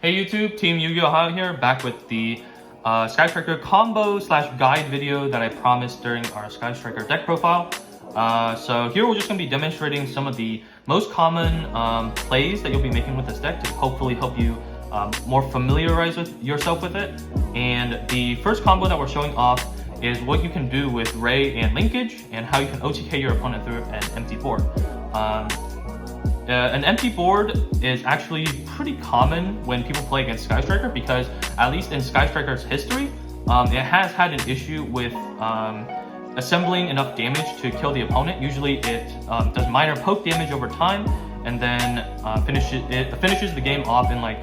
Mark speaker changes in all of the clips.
Speaker 1: Hey YouTube, Team Yu-Gi-Oh! Here, back with the Sky Striker combo / guide video that I promised during our Sky Striker deck profile. So here we're just going to be demonstrating some of the most common plays that you'll be making with this deck to hopefully help you more familiarize yourself with it. And the first combo that we're showing off is what you can do with Ray and Linkage and how you can OTK your opponent through an empty board. An empty board is actually pretty common when people play against Sky Striker because, at least in Sky Striker's history, it has had an issue with assembling enough damage to kill the opponent. Usually it does minor poke damage over time and then finishes the game off in like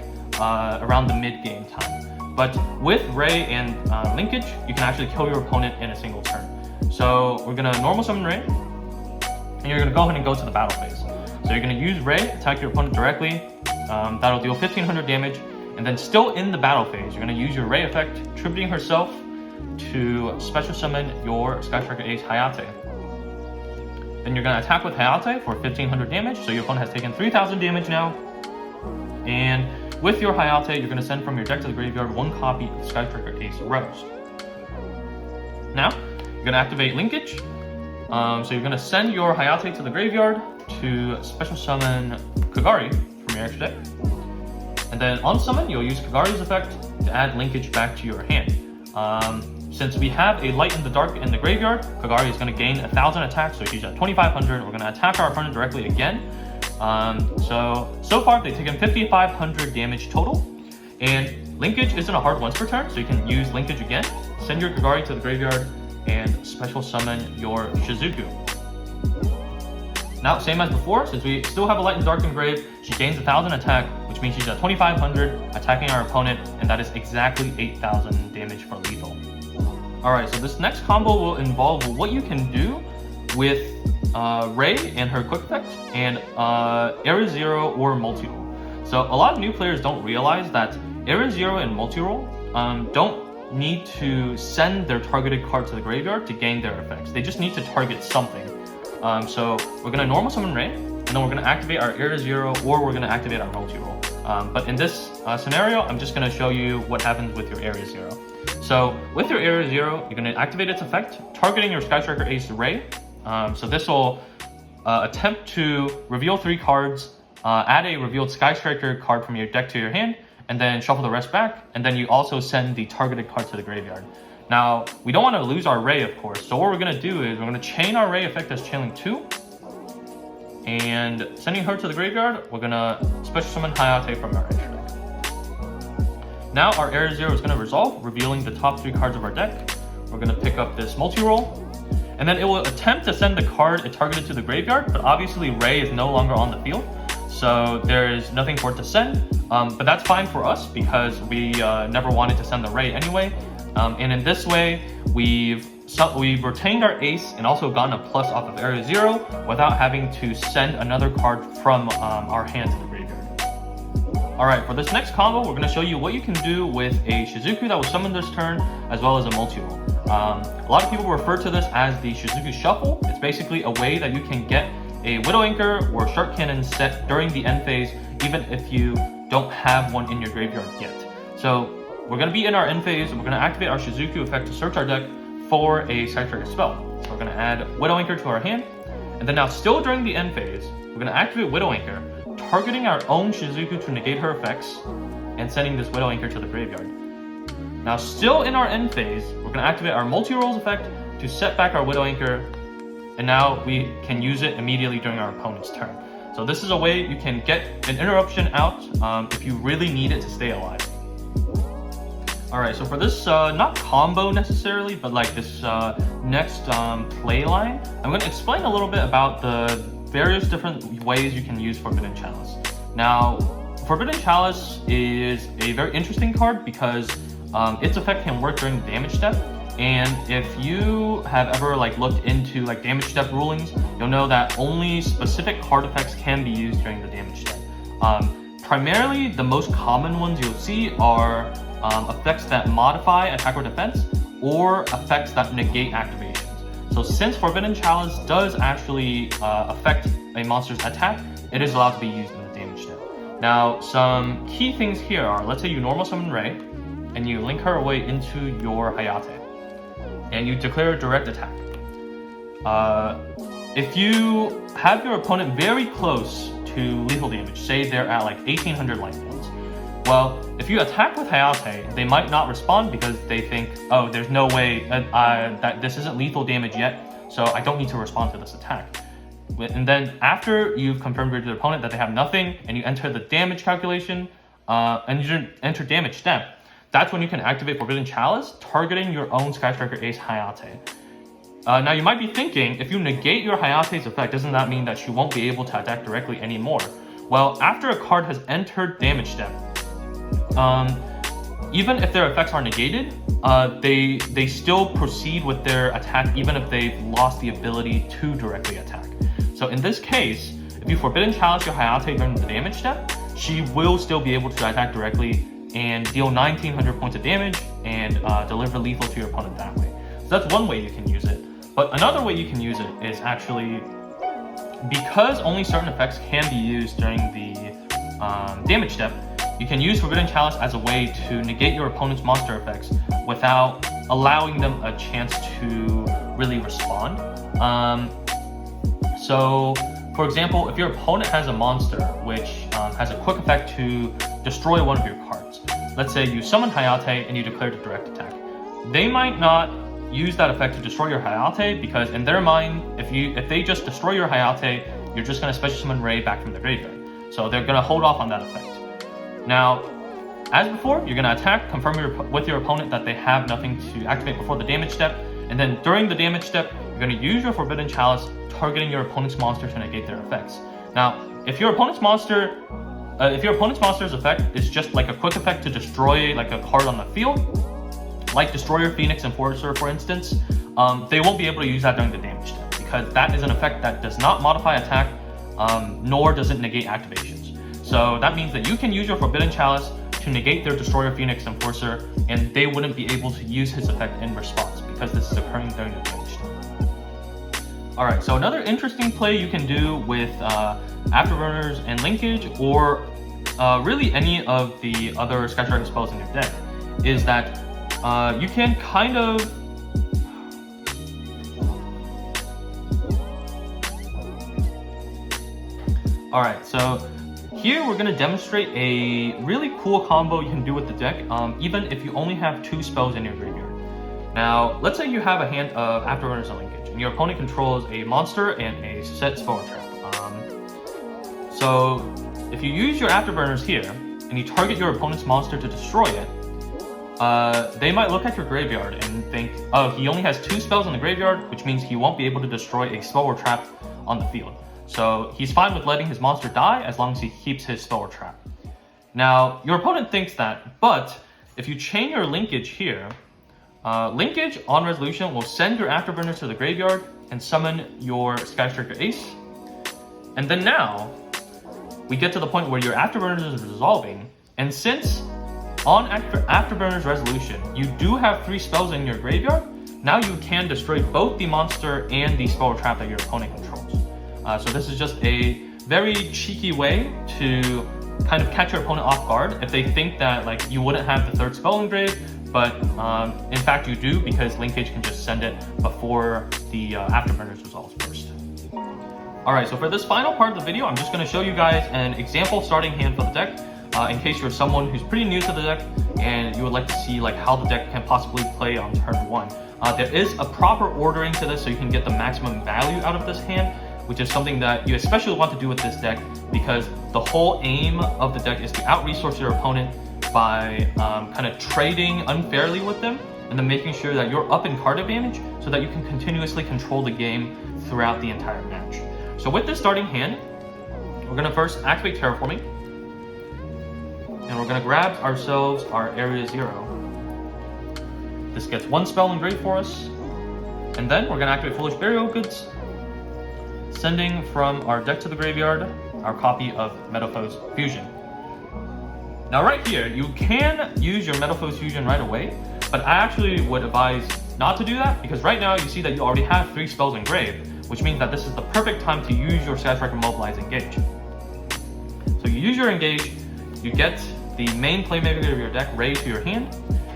Speaker 1: around the mid-game time. But with Ray and Linkage, you can actually kill your opponent in a single turn. So we're going to normal summon Ray, and you're going to go ahead and go to the battle phase. So you're going to use Ray, attack your opponent directly, that'll deal 1500 damage, and then still in the battle phase, you're going to use your Ray effect, tributing herself to special summon your Sky Striker Ace Hayate. Then you're going to attack with Hayate for 1500 damage, so your opponent has taken 3000 damage now. And with your Hayate, you're going to send from your deck to the graveyard one copy of Sky Striker Ace Rose. Now, you're going to activate Linkage. So you're going to send your Hayate to the graveyard to special summon Kagari from your extra deck. And then on summon, you'll use Kagari's effect to add Linkage back to your hand. Since we have a Light in the Dark in the graveyard, Kagari is going to gain 1000 attacks, so she's at 2500. We're going to attack our opponent directly again. So far they've taken 5500 damage total. And Linkage isn't a hard once per turn, so you can use Linkage again, send your Kagari to the graveyard, and special summon your Shizuku. Now, same as before, since we still have a Light and Dark Engrave, she gains 1000 attack, which means she's at 2500, attacking our opponent, and that is exactly 8000 damage for lethal. Alright, so this next combo will involve what you can do with Ray and her quick effect, and Area Zero or multi-roll. So a lot of new players don't realize that Area Zero and multi-roll don't need to send their targeted card to the graveyard to gain their effects. They just need to target something. So we're going to normal summon Ray, and then we're going to activate our Area Zero, or we're going to activate our multi-roll. But in this scenario, I'm just going to show you what happens with your Area Zero. So with your Area Zero, you're going to activate its effect, targeting your Sky Striker Ace Ray. So this will attempt to reveal 3 cards, add a revealed Sky Striker card from your deck to your hand, and then shuffle the rest back, and then you also send the targeted card to the graveyard. Now, we don't want to lose our Ray, of course, so what we're going to do is we're going to chain our Ray effect as chaining 2, and sending her to the graveyard, we're going to special summon Hayate from our extra deck. Now our Area Zero is going to resolve, revealing the top 3 cards of our deck. We're going to pick up this multi-roll, and then it will attempt to send the card it targeted to the graveyard, but obviously Ray is no longer on the field, so there's nothing for it to send. But that's fine for us because we never wanted to send the Ray anyway. And in this way, we've retained our ace and also gotten a plus off of Area Zero without having to send another card from our hand to the graveyard. Alright, for this next combo, we're going to show you what you can do with a Shizuku that was summoned this turn, as well as a multi-roll. A lot of people refer to this as the Shizuku Shuffle. It's basically a way that you can get a Widow Anchor or Shark Cannon set during the end phase, even if you don't have one in your graveyard yet. So we're going to be in our end phase, and we're going to activate our Shizuku effect to search our deck for a Sky Striker spell. So we're going to add Widow Anchor to our hand, and then now still during the end phase, we're going to activate Widow Anchor, targeting our own Shizuku to negate her effects, and sending this Widow Anchor to the graveyard. Now still in our end phase, we're going to activate our multi-rolls effect to set back our Widow Anchor, and now we can use it immediately during our opponent's turn. So this is a way you can get an interruption out if you really need it to stay alive. Alright, so for this, not combo necessarily, but like this next play line, I'm going to explain a little bit about the various different ways you can use Forbidden Chalice. Now, Forbidden Chalice is a very interesting card because its effect can work during the damage step. And if you have ever looked into damage step rulings, you'll know that only specific card effects can be used during the damage step. Primarily, the most common ones you'll see are effects that modify attack or defense, or effects that negate activations. So since Forbidden Chalice does actually affect a monster's attack, it is allowed to be used in the damage step. Now, some key things here are, let's say you normal summon Ray, and you link her away into your Hayate, and you declare a direct attack. If you have your opponent very close to lethal damage, say they're at like 1800 life points, well, if you attack with Hayate, they might not respond because they think, oh, there's no way that this isn't lethal damage yet, so I don't need to respond to this attack. And then after you've confirmed with your opponent that they have nothing, and you enter the damage calculation, and you enter damage step, that's when you can activate Forbidden Chalice, targeting your own Sky Striker Ace Hayate. Now you might be thinking, if you negate your Hayate's effect, doesn't that mean that she won't be able to attack directly anymore? Well, after a card has entered damage step, even if their effects are negated, they still proceed with their attack even if they've lost the ability to directly attack. So in this case, if you Forbidden Chalice your Hayate during the damage step, she will still be able to attack directly and deal 1900 points of damage and deliver lethal to your opponent that way. So that's one way you can use it. But another way you can use it is actually, because only certain effects can be used during the damage step, you can use Forbidden Chalice as a way to negate your opponent's monster effects without allowing them a chance to really respond. So, for example, if your opponent has a monster which has a quick effect to destroy one of your cards, let's say you summon Hayate and you declare a direct attack, they might not use that effect to destroy your Hayate because in their mind, if they just destroy your Hayate, you're just going to special summon Ray back from the graveyard. So they're going to hold off on that effect. Now, as before, you're going to attack, confirm with your opponent that they have nothing to activate before the damage step, and then during the damage step, you're going to use your Forbidden Chalice, targeting your opponent's monster to negate their effects. Now, if your opponent's monster's effect is just like a quick effect to destroy like a card on the field, like Destroyer, Phoenix, Enforcer, for instance, they won't be able to use that during the damage step because that is an effect that does not modify attack, nor does it negate activations. So that means that you can use your Forbidden Chalice to negate their Destroyer, Phoenix, Enforcer, and they wouldn't be able to use his effect in response because this is occurring during the damage step. Alright, so another interesting play you can do with Afterburners and Linkage, or really any of the other Sky Striker spells in your deck, is that you can kind of Alright, so here we're going to demonstrate a really cool combo you can do with the deck, even if you only have 2 spells in your graveyard. Now, let's say you have a hand of Afterburners and Linkage, and your opponent controls a monster and a set spell trap. So if you use your Afterburners here, and you target your opponent's monster to destroy it, they might look at your graveyard and think, oh, he only has 2 spells in the graveyard, which means he won't be able to destroy a spell or trap on the field. So he's fine with letting his monster die as long as he keeps his spell or trap. Now, your opponent thinks that, but if you chain your Linkage here, Linkage on resolution will send your Afterburners to the graveyard and summon your Sky Striker Ace. And then now, we get to the point where your Afterburners is resolving, and since on Afterburners resolution, you do have 3 spells in your graveyard, now you can destroy both the monster and the spell or trap that your opponent controls. So this is just a very cheeky way to kind of catch your opponent off guard if they think that like you wouldn't have the 3rd spell engraved, but in fact you do because Linkage can just send it before the Afterburners resolves first. Alright, so for this final part of the video, I'm just going to show you guys an example starting hand for the deck in case you're someone who's pretty new to the deck and you would like to see like how the deck can possibly play on turn 1. There is a proper ordering to this so you can get the maximum value out of this hand, which is something that you especially want to do with this deck because the whole aim of the deck is to out-resource your opponent by kind of trading unfairly with them and then making sure that you're up in card advantage so that you can continuously control the game throughout the entire match. So with this starting hand, we're going to first activate Terraforming, and we're going to grab ourselves our Area 0. This gets 1 spell engraved for us, and then we're going to activate Foolish Burial Goods, sending from our deck to the graveyard our copy of Metalfoes Fusion. Now right here, you can use your Metalfoes Fusion right away, but I actually would advise not to do that because right now you see that you already have 3 spells engraved, which means that this is the perfect time to use your Sky Striker Mobilize Engage. So you use your engage, you get the main playmaker of your deck, Ray, to your hand.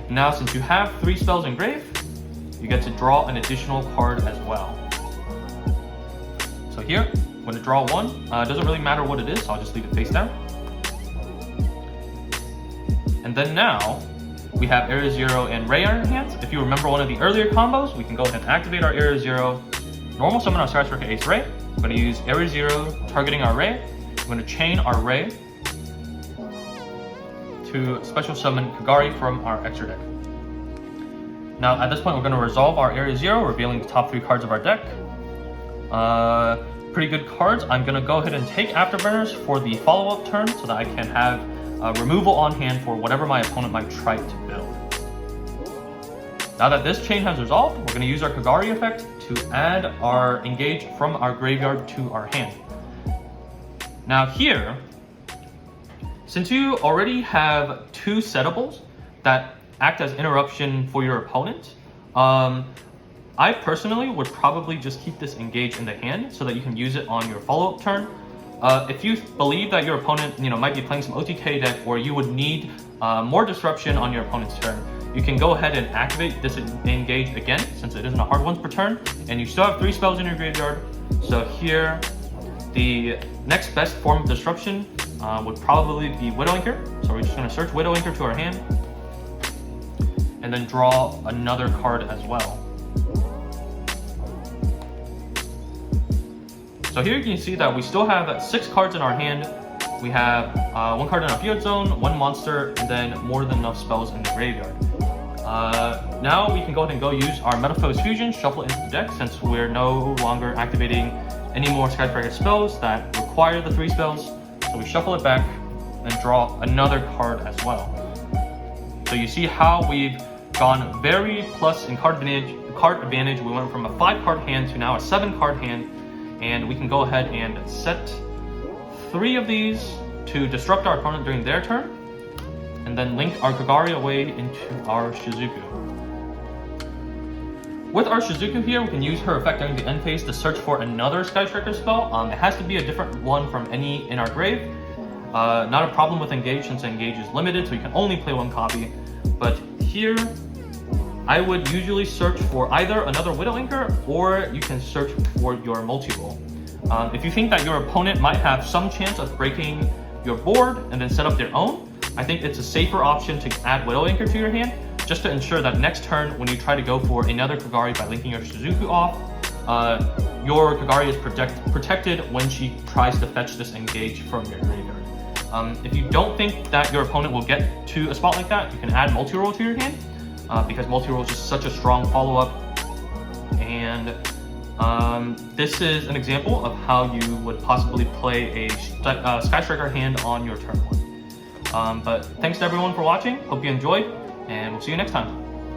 Speaker 1: Now, since you have 3 spells in grave, you get to draw an additional card as well. So here, I'm going to draw one. It doesn't really matter what it is, so I'll just leave it face down. And then now, we have Area 0 and Ray in our hands. If you remember one of the earlier combos, we can go ahead and activate our Area 0, normal summon our Skyscraper Ace Ray. I'm going to use Area 0 targeting our Ray. I'm going to chain our Ray to special summon Kagari from our extra deck. Now at this point we're going to resolve our Area 0, revealing the top 3 cards of our deck. Pretty good cards. I'm going to go ahead and take Afterburners for the follow-up turn so that I can have removal on hand for whatever my opponent might try to build. Now that this chain has resolved, we're going to use our Kagari effect to add our engage from our graveyard to our hand. Now here, since you already have 2 settables that act as interruption for your opponent, I personally would probably just keep this engage in the hand so that you can use it on your follow-up turn. If you believe that your opponent might be playing some OTK deck, or you would need more disruption on your opponent's turn, you can go ahead and activate this engage again, since it isn't a hard once per turn, and you still have 3 spells in your graveyard. So here, the next best form of disruption would probably be Widow Anchor. So we're just going to search Widow Anchor to our hand, and then draw another card as well. So here you can see that we still have 6 cards in our hand. We have 1 card in our field zone, 1 monster, and then more than enough spells in the graveyard. Now we can go ahead and use our Metamorphosis Fusion, shuffle it into the deck, since we're no longer activating any more Skyscraper spells that require the 3 spells. So we shuffle it back and draw another card as well. So you see how we've gone very plus in card advantage. We went from a 5 card hand to now a 7 card hand. And we can go ahead and set 3 of these to disrupt our opponent during their turn, and then link our Kagari away into our Shizuku. With our Shizuku here, we can use her effect during the end phase to search for another Skyscraper spell. It has to be a different one from any in our grave. Not a problem with Engage, since Engage is limited, so you can only play 1 copy. But here, I would usually search for either another Widow Anchor, or you can search for your multi-role. If you think that your opponent might have some chance of breaking your board and then set up their own, I think it's a safer option to add Widow Anchor to your hand, just to ensure that next turn when you try to go for another Kagari by linking your Shizuku off, your Kagari is protected when she tries to fetch this engage from your graveyard. If you don't think that your opponent will get to a spot like that, you can add multi-role to your hand, because multi-role is just such a strong follow-up. And this is an example of how you would possibly play a Skyscraper hand on your turn 1. But thanks to everyone for watching. Hope you enjoyed, and we'll see you next time.